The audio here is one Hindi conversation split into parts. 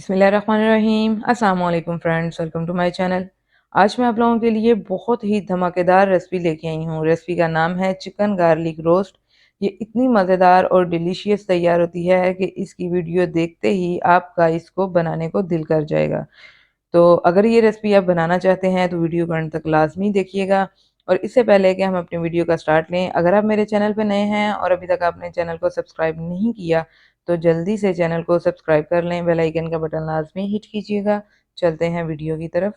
बिस्मिल्लाहिर्रहमानिर्रहीम। अस्सलाम वालेकुम friends, welcome to my channel. आज मैं आप लोगों के लिए बहुत ही धमाकेदार रेसिपी लेके आई हूँ। रेसिपी का नाम है चिकन गार्लिक रोस्ट। ये इतनी मज़ेदार और डिलीशियस तैयार होती है कि इसकी वीडियो देखते ही आपका इसको बनाने को दिल कर जाएगा। तो अगर ये रेसिपी आप बनाना चाहते हैं तो वीडियो को अंत तक लाजमी देखिएगा। और इससे पहले कि हम अपनी वीडियो का स्टार्ट लें, अगर आप मेरे चैनल पर नए हैं और अभी तक आपने चैनल को सब्सक्राइब नहीं किया तो जल्दी से चैनल को सब्सक्राइब कर लें, बेल आइकन का बटन लाजमी हिट कीजिएगा। चलते हैं वीडियो की तरफ।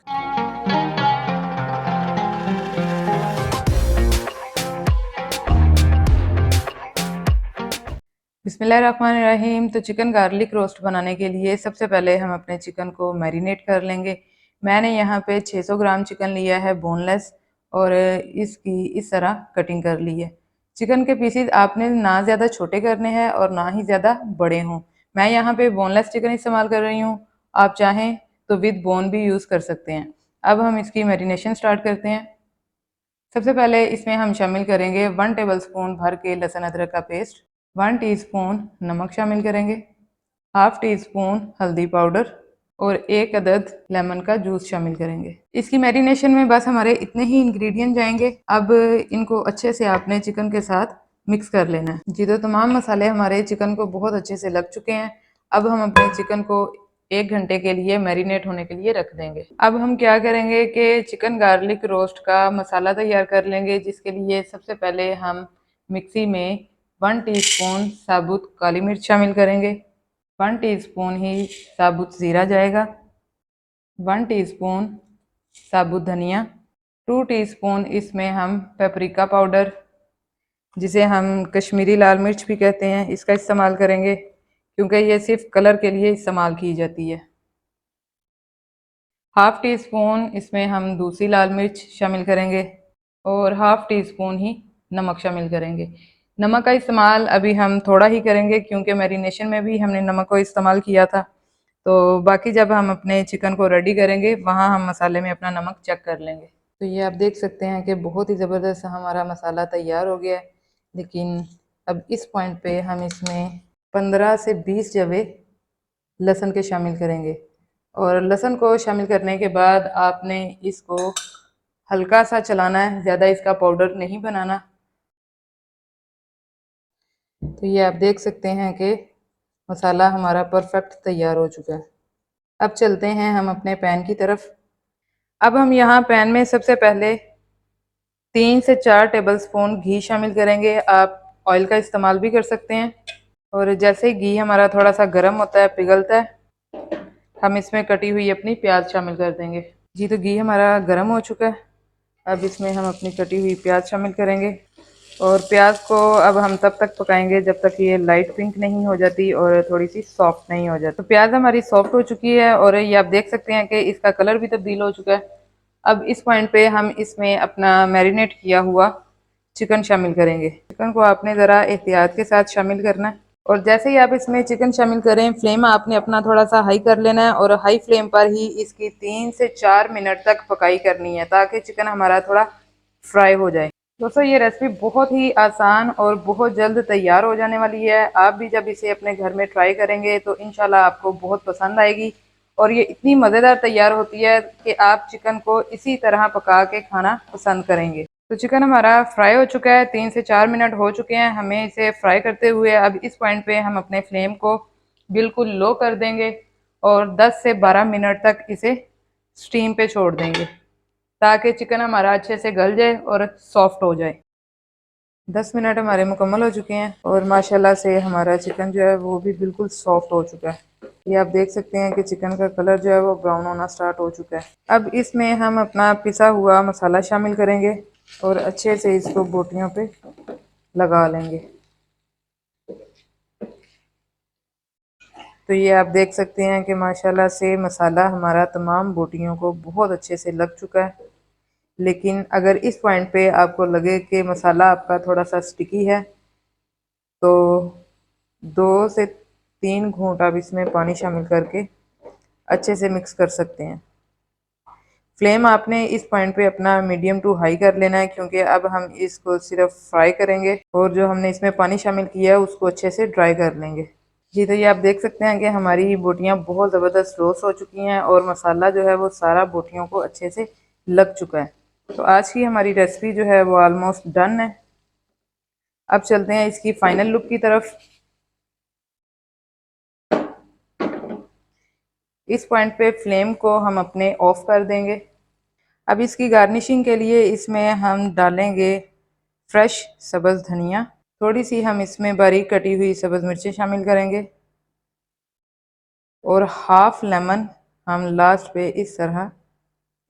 बिस्मिल्लाहिर्रहमानिर्रहीम। तो चिकन गार्लिक रोस्ट बनाने के लिए सबसे पहले हम अपने चिकन को मैरिनेट कर लेंगे। मैंने यहाँ पे 600 ग्राम चिकन लिया है बोनलेस, और इसकी इस तरह कटिंग कर ली है। चिकन के पीसीज आपने ना ज़्यादा छोटे करने हैं और ना ही ज़्यादा बड़े हों। मैं यहाँ पे बोनलेस चिकन इस्तेमाल कर रही हूँ, आप चाहें तो विद बोन भी यूज़ कर सकते हैं। अब हम इसकी मैरिनेशन स्टार्ट करते हैं। सबसे पहले इसमें हम शामिल करेंगे 1 टेबल स्पून भर के लहसुन अदरक का पेस्ट, 1 टीस्पून नमक शामिल करेंगे, हाफ टी स्पून हल्दी पाउडर और 1 अदद लेमन का जूस शामिल करेंगे। इसकी मैरिनेशन में बस हमारे इतने ही इंग्रेडिएंट जाएंगे। अब इनको अच्छे से आपने चिकन के साथ मिक्स कर लेना है। जी, तो तमाम मसाले हमारे चिकन को बहुत अच्छे से लग चुके हैं। अब हम अपने चिकन को 1 घंटे के लिए मैरिनेट होने के लिए रख देंगे। अब हम क्या करेंगे कि चिकन गार्लिक रोस्ट का मसाला तैयार कर लेंगे, जिसके लिए सबसे पहले हम मिक्सी में 1 टीस्पून साबुत काली मिर्च शामिल करेंगे, 1 टीस्पून ही साबुत ज़ीरा जाएगा, 1 टीस्पून साबुत धनिया, 2 टीस्पून इसमें हम पेपरिका पाउडर, जिसे हम कश्मीरी लाल मिर्च भी कहते हैं, इसका इस्तेमाल करेंगे क्योंकि ये सिर्फ कलर के लिए इस्तेमाल की जाती है। हाफ टी स्पून इसमें हम दूसरी लाल मिर्च शामिल करेंगे और हाफ टी स्पून ही नमक शामिल करेंगे। नमक का इस्तेमाल अभी हम थोड़ा ही करेंगे क्योंकि मैरिनेशन में भी हमने नमक को इस्तेमाल किया था। तो बाकी जब हम अपने चिकन को रेडी करेंगे वहाँ हम मसाले में अपना नमक चेक कर लेंगे। तो ये आप देख सकते हैं कि बहुत ही ज़बरदस्त हमारा मसाला तैयार हो गया है। लेकिन अब इस पॉइंट पे हम इसमें 15 से 20 जवे लहसुन के शामिल करेंगे, और लहसुन को शामिल करने के बाद आपने इसको हल्का सा चलाना है, ज़्यादा इसका पाउडर नहीं बनाना। तो ये आप देख सकते हैं कि मसाला हमारा परफेक्ट तैयार हो चुका है। अब चलते हैं हम अपने पैन की तरफ। अब हम यहाँ पैन में सबसे पहले 3 से 4 टेबल स्पून घी शामिल करेंगे। आप ऑयल का इस्तेमाल भी कर सकते हैं। और जैसे ही घी हमारा थोड़ा सा गर्म होता है, पिघलता है, हम इसमें कटी हुई अपनी प्याज शामिल कर देंगे। जी, तो घी हमारा गर्म हो चुका है। अब इसमें हम अपनी कटी हुई प्याज शामिल करेंगे, और प्याज को अब हम तब तक पकाएंगे जब तक ये लाइट पिंक नहीं हो जाती और थोड़ी सी सॉफ्ट नहीं हो जाती। तो प्याज हमारी सॉफ्ट हो चुकी है और ये आप देख सकते हैं कि इसका कलर भी तब्दील हो चुका है। अब इस पॉइंट पे हम इसमें अपना मैरिनेट किया हुआ चिकन शामिल करेंगे। चिकन को आपने ज़रा एहतियात के साथ शामिल करना है, और जैसे ही आप इसमें चिकन शामिल करें फ्लेम आपने अपना थोड़ा सा हाई कर लेना है, और हाई फ्लेम पर ही इसकी 3 से 4 मिनट तक पकाई करनी है ताकि चिकन हमारा थोड़ा फ्राई हो जाए। दोस्तों, ये रेसिपी बहुत ही आसान और बहुत जल्द तैयार हो जाने वाली है। आप भी जब इसे अपने घर में ट्राई करेंगे तो इंशाल्लाह आपको बहुत पसंद आएगी, और ये इतनी मज़ेदार तैयार होती है कि आप चिकन को इसी तरह पका के खाना पसंद करेंगे। तो चिकन हमारा फ्राई हो चुका है, 3 से 4 मिनट हो चुके हैं हमें इसे फ्राई करते हुए। अब इस पॉइंट पे हम अपने फ्लेम को बिल्कुल लो कर देंगे और 10 से 12 मिनट तक इसे स्टीम पे छोड़ देंगे ताकि चिकन हमारा अच्छे से गल जाए और सॉफ्ट हो जाए। 10 मिनट हमारे मुकम्मल हो चुके हैं और माशाल्लाह से हमारा चिकन जो है वो भी बिल्कुल सॉफ्ट हो चुका है। ये आप देख सकते हैं कि चिकन का कलर जो है वो ब्राउन होना स्टार्ट हो चुका है। अब इसमें हम अपना पिसा हुआ मसाला शामिल करेंगे और अच्छे से इसको बोटियों पे लगा लेंगे। तो ये आप देख सकते हैं कि माशाल्लाह से मसाला हमारा तमाम बोटियों को बहुत अच्छे से लग चुका है। लेकिन अगर इस पॉइंट पे आपको लगे कि मसाला आपका थोड़ा सा स्टिकी है तो 2 से 3 घूंट आप इसमें पानी शामिल करके अच्छे से मिक्स कर सकते हैं। फ्लेम आपने इस पॉइंट पे अपना मीडियम टू हाई कर लेना है क्योंकि अब हम इसको सिर्फ फ्राई करेंगे और जो हमने इसमें पानी शामिल किया है उसको अच्छे से ड्राई कर लेंगे। जी, तो ये आप देख सकते हैं कि हमारी बोटियाँ बहुत ज़बरदस्त रोस्ट हो चुकी हैं और मसाला जो है वो सारा बोटियों को अच्छे से लग चुका है। तो आज की हमारी रेसिपी जो है वो ऑलमोस्ट डन है। अब चलते हैं इसकी फाइनल लुक की तरफ। इस पॉइंट पे फ्लेम को हम अपने ऑफ कर देंगे। अब इसकी गार्निशिंग के लिए इसमें हम डालेंगे फ्रेश सब्ज़ धनिया, थोड़ी सी हम इसमें बारीक कटी हुई सब्ज़ मिर्चें शामिल करेंगे और हाफ लेमन हम लास्ट पे इस तरह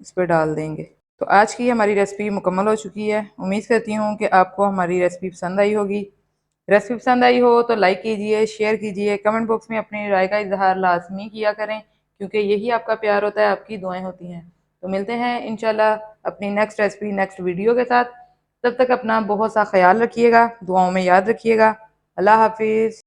इस पर डाल देंगे। तो आज की हमारी रेसिपी मुकम्मल हो चुकी है। उम्मीद करती हूँ कि आपको हमारी रेसिपी पसंद आई होगी। रेसिपी पसंद आई हो तो लाइक कीजिए, शेयर कीजिए, कमेंट बॉक्स में अपनी राय का इजहार लाजमी किया करें, क्योंकि यही आपका प्यार होता है, आपकी दुआएं होती हैं। तो मिलते हैं इंशाल्लाह अपनी नेक्स्ट रेसिपी नेक्स्ट वीडियो के साथ। तब तक अपना बहुत सा ख्याल रखिएगा, दुआओं में याद रखिएगा। अल्लाह हाफिज़।